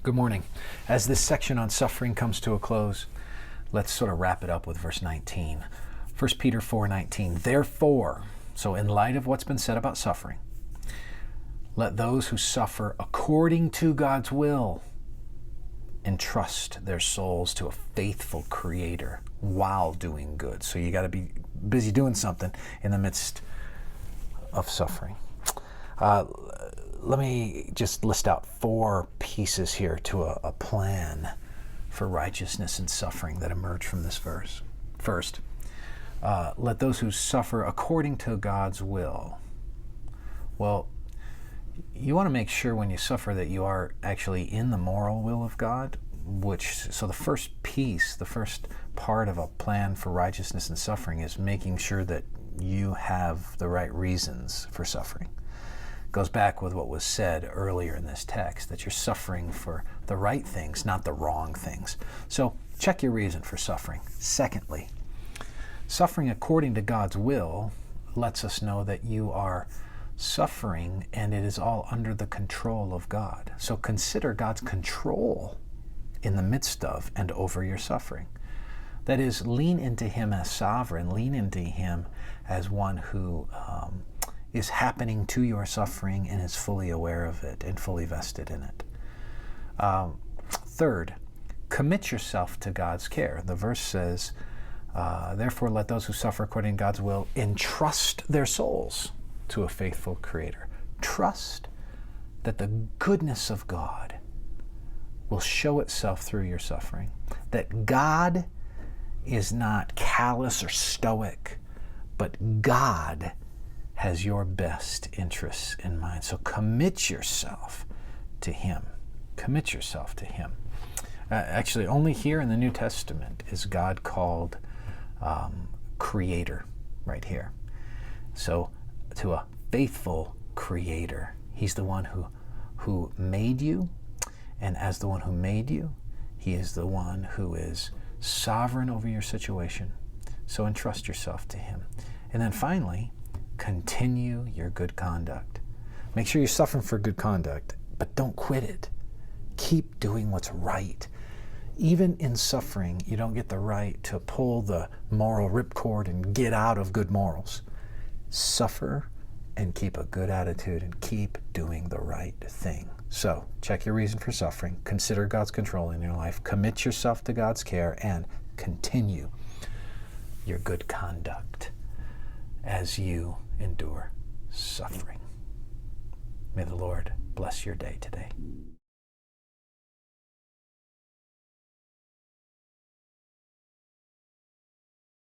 Good morning. As this section on suffering comes to a close, let's sort of wrap it up with verse 19. 1 Peter 4:19. Therefore, so in light of what's been said about suffering, let those who suffer according to God's will entrust their souls to a faithful Creator while doing good. So you got to be busy doing something in the midst of suffering. Let me just list out 4 pieces here to a plan for righteousness and suffering that emerge from this verse. First, let those who suffer according to God's will. Well, you want to make sure when you suffer that you are actually in the moral will of God, so the first piece, the first part of a plan for righteousness and suffering is making sure that you have the right reasons for suffering. Goes back with what was said earlier in this text, that you're suffering for the right things, not the wrong things. So check your reason for suffering. Secondly, suffering according to God's will lets us know that you are suffering and it is all under the control of God. So consider God's control in the midst of and over your suffering. That is, lean into Him as sovereign, lean into Him as one who is happening to your suffering and is fully aware of it and fully vested in it. Third, commit yourself to God's care. The verse says, therefore let those who suffer according to God's will entrust their souls to a faithful Creator. Trust that the goodness of God will show itself through your suffering, that God is not callous or stoic, but God has your best interests in mind. So commit yourself to Him. Commit yourself to Him. Actually, only here in the New Testament is God called Creator, right here. So to a faithful Creator. He's the one who made you, and as the one who made you, He is the one who is sovereign over your situation. So entrust yourself to Him. And then finally, continue your good conduct. Make sure you're suffering for good conduct, but don't quit it. Keep doing what's right. Even in suffering, you don't get the right to pull the moral ripcord and get out of good morals. Suffer and keep a good attitude and keep doing the right thing. So, check your reason for suffering. Consider God's control in your life. Commit yourself to God's care and continue your good conduct as you endure suffering. May the Lord bless your day today.